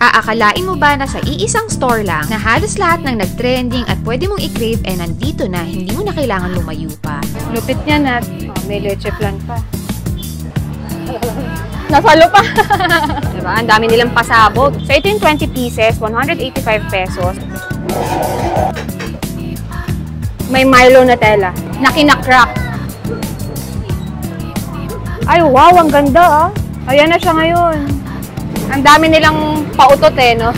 Aakalain mo ba na sa iisang store lang na halos lahat ng nag-trending at pwede mong i-crave nandito na, hindi mo na kailangan lumayo pa? Lupit niya na. May leche flan pa. Nasalo pa. Diba? Ang dami nilang pasabog. So ito yung 20 pieces, 185 pesos. May Milo Nutella na kinakrack. Ay, wow, ang ganda ah. Ayan na siya ngayon. Ang dami nilang pautot no?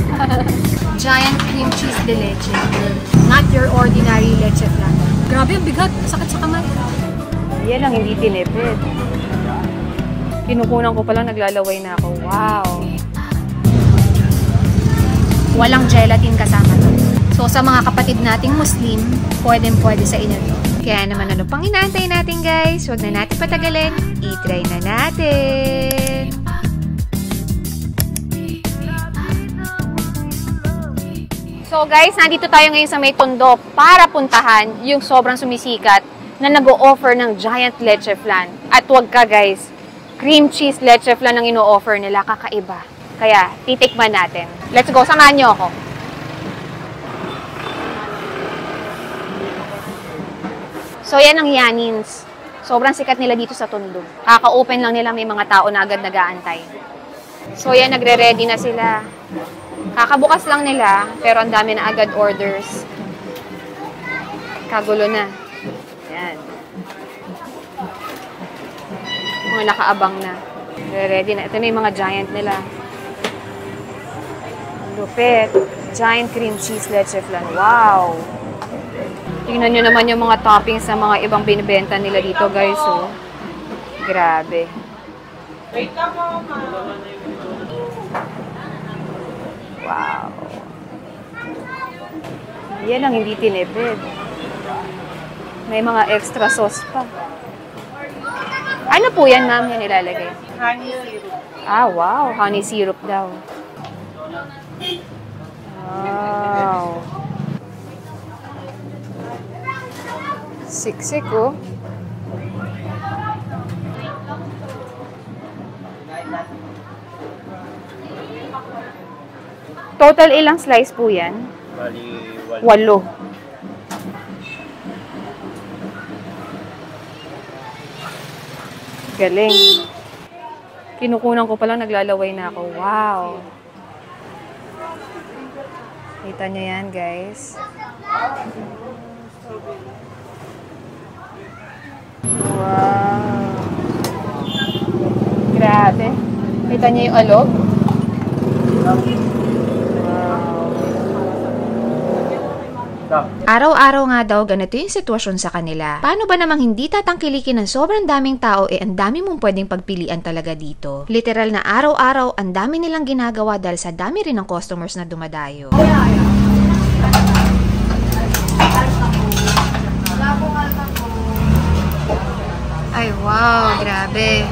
Giant cream cheese de leche. Not your ordinary leche flan. Grabe, ang bigat. Sakit sa kamay. Yan ang hindi tinipid. Kinukunan ko palang naglalaway na ako. Wow! Walang gelatin kasama to. So sa mga kapatid nating Muslim, pwede sa inyo to. Kaya naman ano pang inaantay natin guys? Huwag na natin patagalin. I-try na natin! So guys, nandito tayo ngayon sa may Tondo para puntahan yung sobrang sumisikat na nag-o-offer ng giant leche flan. At wag ka guys, cream cheese leche flan ang ino-offer nila, kakaiba. Kaya, titikman natin. Let's go, samahan niyo ako. So, yan ang Yanins. Sobrang sikat nila dito sa Tondo. Kaka-open lang nila, may mga tao na agad nag-aantay. So, yan, nagre-ready na sila. Kakabukas lang nila, pero ang dami na agad orders. Kagulo na. Yan. Mga nakaabang na. Ready na. Ito na yung mga giant nila. Lupit. Giant cream cheese leche flan. Wow! Tingnan nyo naman yung mga toppings sa mga ibang binibenta nila dito, guys. Oh. Grabe. Wow. Yan ang hindi tinipid. May mga extra sauce pa. Ano po yan, ma'am, yung nilalagay? Honey syrup. Ah, wow. Honey syrup daw. Wow. Siksik, oh. Total ilang slice po yan? Bali, 8. Galing. Kinukunan ko palang naglalaway na ako. Wow. Kita nyo yan, guys. Wow. Grabe. Kita nyo yung alog? Araw-araw nga daw ganito yung sitwasyon sa kanila. Paano ba namang hindi tatangkilikin ng sobrang daming tao ang dami mong pwedeng pagpilian talaga dito. Literal na araw-araw ang dami nilang ginagawa dahil sa dami rin ng customers na dumadayo. Ay wow, grabe.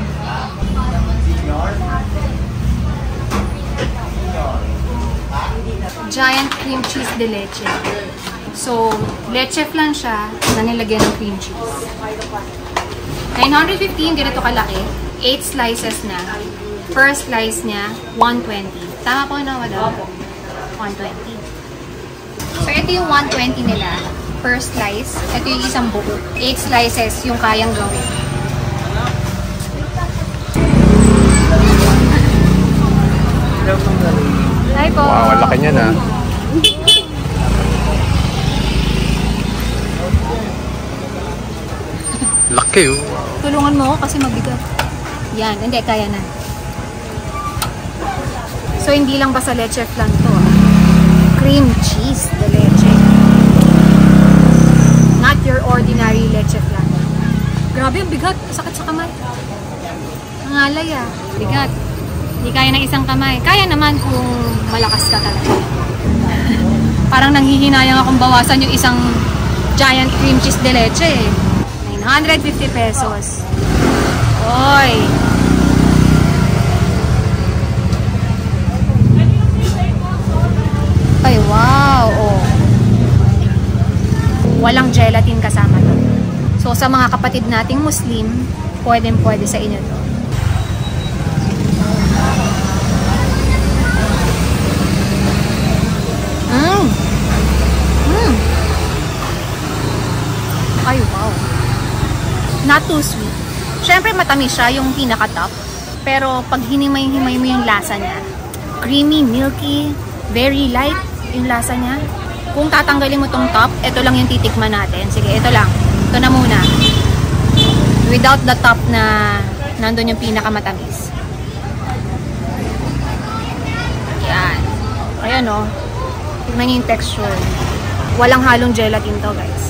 Giant cream cheese de leche. So, leche flan siya na nilagyan ng cream cheese. 915, ganito kalaki. 8 slices na. First slice niya, 120. Tama po na wala? 120. So, ito yung 120 nila. First slice. Ito yung isang buo. 8 slices yung kayang gawin. Hi po. wow, ang laki niya na. Laki oh. Tulungan mo ako kasi mabigat. Yan, hindi, kaya na. So, hindi lang basta leche flan to. Cream cheese de leche. Not your ordinary leche flan. Grabe, ang bigat. Sakit sa kamay. Ang alay ah. Bigat. Hindi kaya ng isang kamay. Kaya naman kung malakas ka talaga. Parang nanghihinayang akong bawasan yung isang giant cream cheese de leche eh. 950 pesos. Oy! Ay, wow! Oh. Walang gelatin kasama to. So, sa mga kapatid nating Muslim, pwede sa inyo to. Not too sweet. Syempre matamis siya, yung pinaka-top. Pero pag hinimay-himay mo yung lasa niya, creamy, milky, very light yung lasa niya. Kung tatanggalin mo tong top, ito lang yung titikman natin. Sige, ito lang. Ito na muna. Without the top na nandun yung pinakamatamis. Yan. Ayan o. Tignan niyo yung texture. Walang halong gelatin to, guys.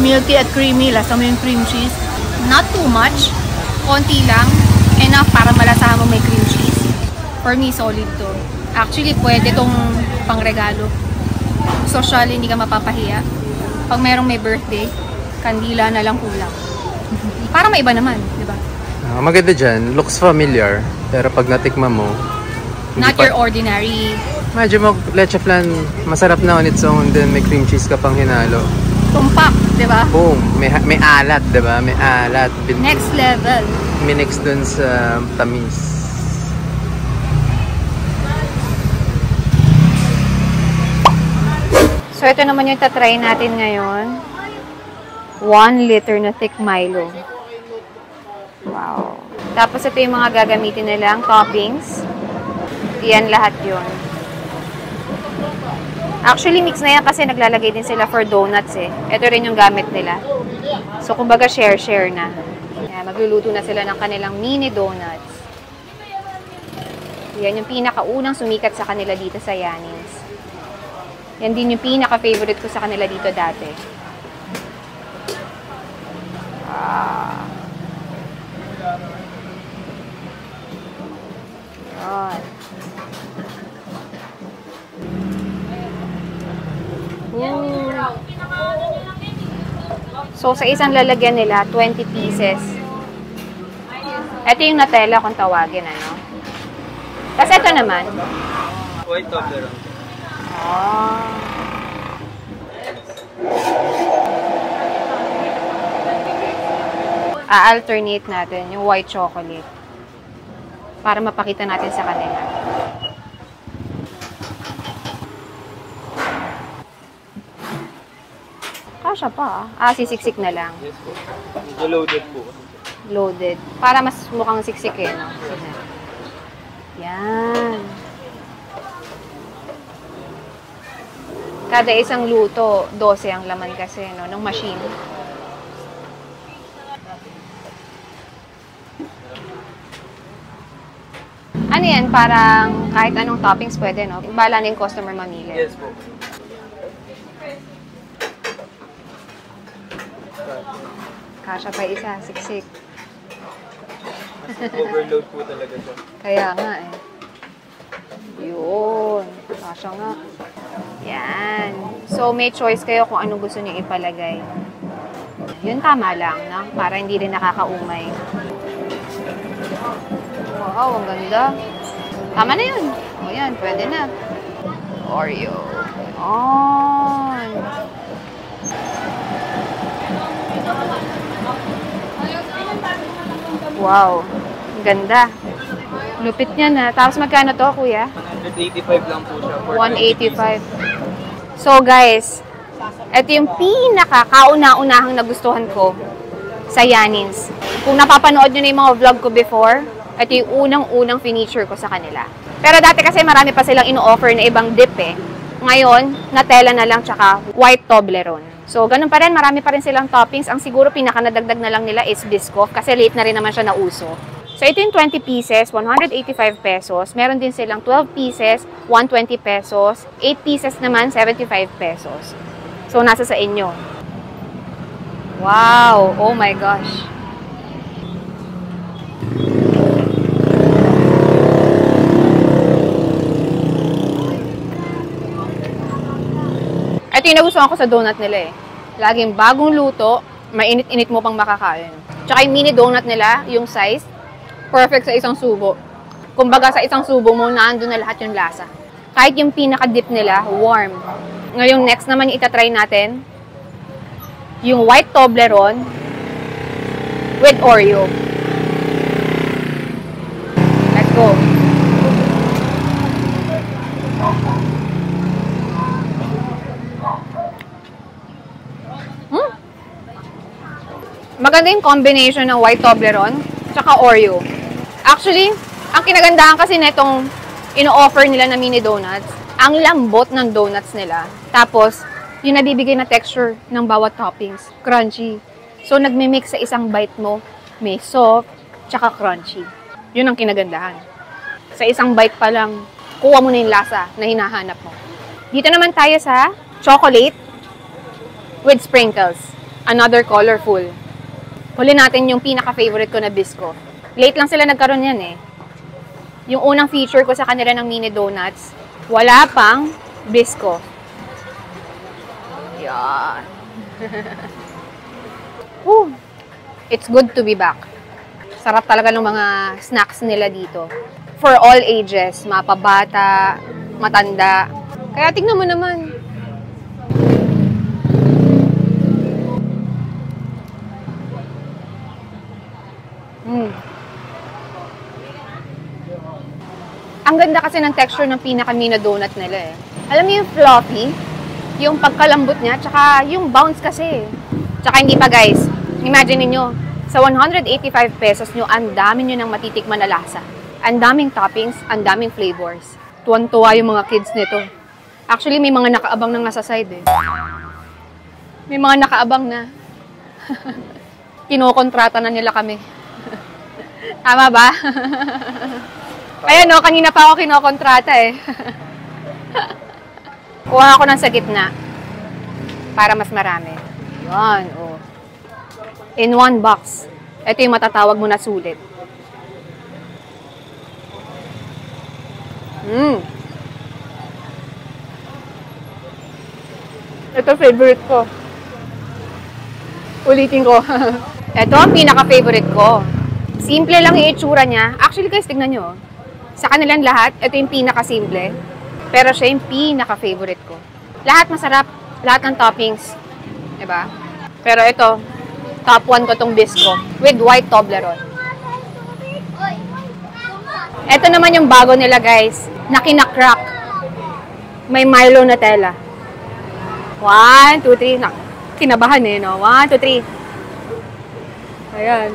Milky at creamy. Lasa mo yung cream cheese. Not too much. Konti lang. Enough para malasahan mo may cream cheese. For me, solid to. Actually, pwede tong pangregalo. Social, hindi ka mapapahiya. Pag merong may birthday, kandila na lang kulang. Para may iba naman, di ba? Maganda dyan, looks familiar. Pero pag natikman mo, Not your ordinary. medyo leche flan, masarap na on its own. Then may cream cheese ka pang hinalo. Tumpak, di ba? Boom! May alat, di ba? May alat. Next level. Minix dun sa tamis. So, ito naman yung tatry natin ngayon. 1 liter na thick Milo. Wow. Tapos, ito yung mga gagamitin nilang toppings. Yan lahat yun. Actually, mix na yan kasi naglalagay din sila for donuts eh. Ito rin yung gamit nila. So, kumbaga share-share na. Yan, magluluto na sila ng kanilang mini donuts. Yan yung pinakaunang sumikat sa kanila dito sa Yanins. Yan din yung pinaka-favorite ko sa kanila dito dati. Yan. So, sa isang lalagyan nila, 20 pieces. Ito yung Nutella kung tawagin, ano? Tapos ito naman. White Toblerone. A-alternate natin yung white chocolate para mapakita natin sa kanila. Kasya pa. Sisiksik na lang. Yes po. Medyo loaded po. Loaded. Para mas mukhang siksik eh, no? Yan. Kada isang luto, 12 ang laman kasi, no? Ng machine. Ano yan? Parang kahit anong toppings pwede, no? Bala na yung customer mamili. Yes po. Kasya pa isa, siksik. Mas overload po talaga siya. Kaya nga eh. Yun. Kasya nga. Yan. So, may choice kayo kung anong gusto niyo ipalagay. Yun tama lang, no? Para hindi rin nakakaumay. Wow, ang ganda. Tama na yun. O yan, pwede na. Oreo. On. Wow. Ang ganda. Lupit niya na. Tapos magkano to, kuya? 185 lang po siya. 185. So, guys, ito yung pinaka-kauna-unahang nagustuhan ko sa Yanins. Kung napapanood nyo na yung mga vlog ko before, ito yung unang-unang finiture ko sa kanila. Pero dati kasi marami pa silang ino-offer na ibang dip eh. Ngayon, Nutella na lang tsaka white Toblerone. So, ganun pa rin. Marami pa rin silang toppings. Ang siguro pinaka-nadagdag na lang nila is Biscoff kasi late na rin naman siya nauso. So, ito yung 20 pieces, 185 pesos. Meron din silang 12 pieces, 120 pesos. 8 pieces naman, 75 pesos. So, nasa sa inyo. Wow! Oh my gosh! Ito yung nagustuhan ko sa donut nila eh. Laging bagong luto, mainit-init mo pang makakain. Tsaka yung mini donut nila, yung size, perfect sa isang subo. Kumbaga sa isang subo mo, naandun na lahat yung lasa. Kahit yung pinaka-dip nila, warm. Ngayong next naman yung itatry natin, yung white Toblerone with Oreo. Let's go. Maganda yung combination ng white Toblerone tsaka Oreo. Actually, ang kinagandahan kasi netong ino-offer nila na mini donuts, ang lambot ng donuts nila. Tapos, yung nabibigay na texture ng bawat toppings, crunchy. So, nagmi-mix sa isang bite mo, may soft, tsaka crunchy. Yun ang kinagandahan. Sa isang bite pa lang, kuha mo na yung lasa na hinahanap mo. Dito naman tayo sa chocolate with sprinkles. Another colorful. Huli natin yung pinaka-favorite ko na bisco. Late lang sila nagkaroon yan eh. Yung unang feature ko sa kanila ng mini donuts, wala pang bisco. Yan. Woo! It's good to be back. Sarap talaga ng mga snacks nila dito. For all ages, mapabata, matanda. Kaya tingnan mo naman. Ang ganda kasi ng texture ng pinaka-mini donut nila eh. Alam niyo yung fluffy, yung pagkalambot niya, tsaka yung bounce kasi. Tsaka hindi pa guys, imagine niyo sa 185 pesos nyo, ang dami nyo ng matitikman na lasa. Ang daming toppings, ang daming flavors. Tuwan-tuwa yung mga kids nito. Actually, may mga nakaabang na nga sa side eh. May mga nakaabang na. Kinokontrata na nila kami. Tama ba? Ayan no, kanina pa ako kinokontrata eh. Kuha ako ng sa gitna. Para mas marami. Yan, oh. In one box. Ito yung matatawag mo na sulit. Ito favorite ko. Ulitin ko. Ito ang pinaka-favorite ko. Simple lang yung itsura niya. Actually guys, tignan nyo. Sa kanilang lahat, ito yung pinaka-simple. Pero siya yung pinaka-favorite ko. Lahat masarap. Lahat ng toppings. Diba? Pero ito, top 1 ko tong bisco with white Toblerone. Ito naman yung bago nila guys, na kinakrak. May Milo Nutella. 1, 2, 3. Kinabahan eh, no? 1, 2, 3. Ayan.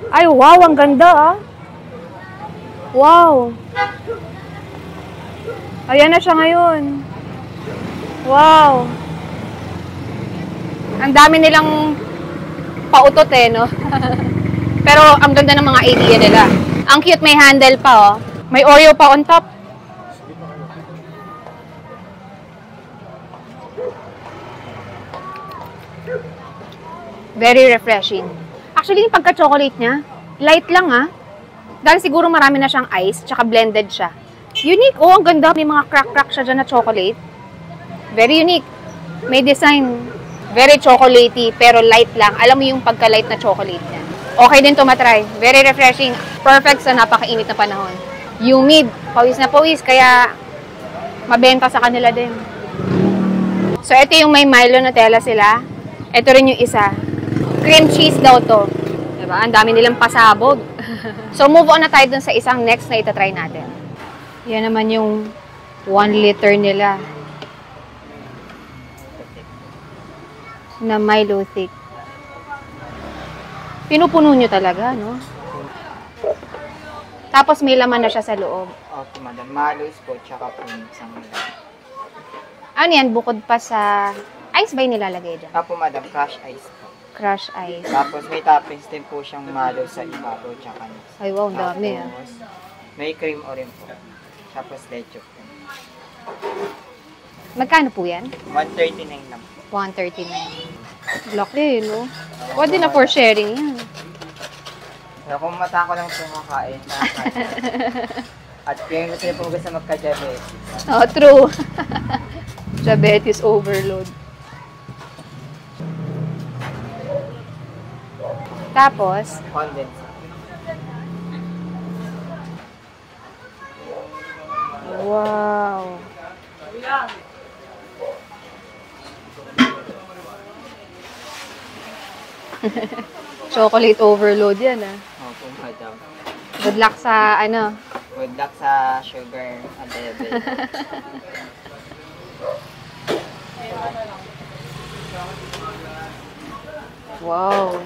Ay, wow, ang ganda ah. Wow. Ayan na siya ngayon. Wow. Ang dami nilang pautot eh, no? Pero ang ganda ng mga idea nila. Ang cute, may handle pa, oh. May Oreo pa on top. Very refreshing. Actually, yung pagka-chocolate niya, light lang, ah. Dahil siguro marami na siyang ice, tsaka blended siya. Unique, oh, ang ganda. May mga crack-crack siya dyan na chocolate. Very unique. May design. Very chocolatey, pero light lang. Alam mo yung pagka-light na chocolate niya. Okay din to matry. Very refreshing. Perfect sa napakainit na panahon. Humid. Pawis na pawis, kaya mabenta sa kanila din. So, ito yung may Milo Nutella sila. Ito rin yung isa. Cream cheese daw to. Diba? Ang dami nilang pasabog. So, move on na tayo dun sa isang next na itatry natin. Yan naman yung 1 liter nila. Na Milo thick. Pinupuno nyo talaga, no? Tapos may laman na siya sa loob. Okay, madam. Malos po, tsaka po isang nila. Ano yan? Bukod pa sa... Ice ba yung nilalagay dyan? Tapos, madam, crush ice po. Crush ice. Tapos, may toppings din po siyang malo sa ibabaw, tsaka nuts. Ay, wow, dami ah. Tapos, may cream o rin po. Tapos, leche po. Magkano po yan? 139 lang po. 139. Laki, no? Pwede na for sharing yan. Pero kung mata ko lang po kakain, at kung gusto niyo po gusto magka-diabetes. Oh, true. Diabetes overload. Tapos, Condensed. wow. Chocolate overload yan, ah. Opo, madam. Good luck sa, ano, Good luck sa sugar and diabetes. Wow.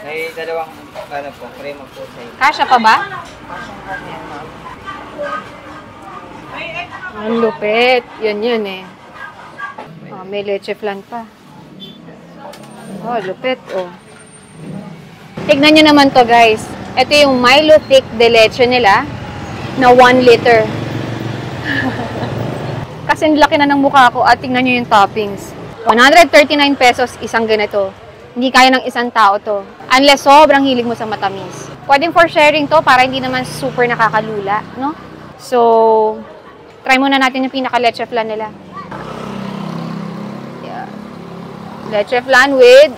May dalawang po, crema po sa inyo. Kasha pa ba? Ang lupit. Yun eh. Oh, may leche flan pa. Oh, lupit. Oh. Tignan nyo naman to, guys. Ito yung Milo Thick de Leche nila na 1 liter. Kasi laki na ng mukha ko at tignan nyo yung toppings. 139 pesos isang ganito. Hindi kaya ng isang tao to. Unless sobrang hilig mo sa matamis. Pwedeng for sharing to para hindi naman super nakakalula, no? So, try muna natin yung pinaka-leche flan nila. Yeah. Leche flan with...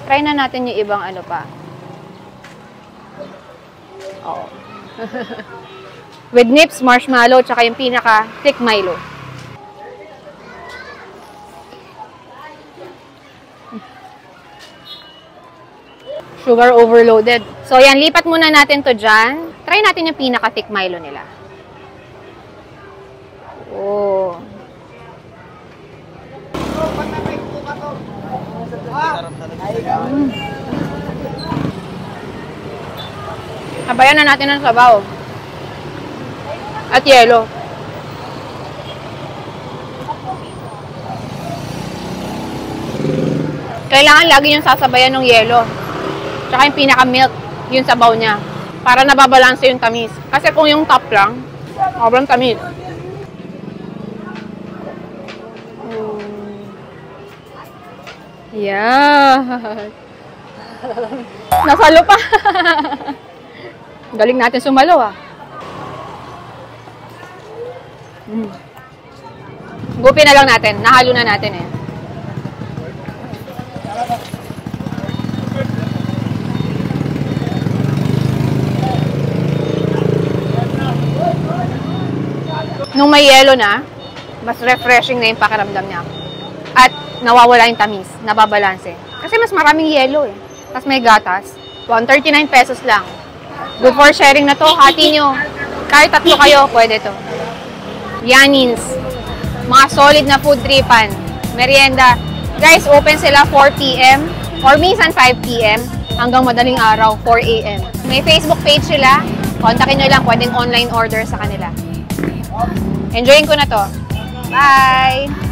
Try na natin yung ibang ano pa. Oh. With nips, marshmallow, tsaka yung pinaka-thick Milo. Sugar overloaded. So, yan. Lipat muna natin to dyan. Try natin yung pinaka-thick Milo nila. Oh. Sabayan na natin ng sabaw. At yelo. Kailangan lagi yung sasabayan ng yelo. Tsaka yung pinaka-milk, yung sabaw niya. Para nababalanse yung tamis. Kasi kung yung top lang, sobrang tamis. Yeah. Nasalo pa. Galing natin sumalo ah. Gupin na lang natin. Nahalo na natin eh. Nung may yelo na, mas refreshing na yung pakiramdam niya. At nawawala yung tamis, nababalanse. Kasi mas maraming yelo eh. Tapos may gatas. 139 pesos lang. Good for sharing na to. Hati nyo. Kahit tatlo kayo, pwede to. Yanins. Mga solid na food tripan. Merienda. Guys, open sila 4 p.m. or minsan 5 p.m. hanggang madaling araw, 4 a.m. May Facebook page sila. Kontakin nyo lang. Pwedeng online order sa kanila. Enjoyin ko na to. Bye!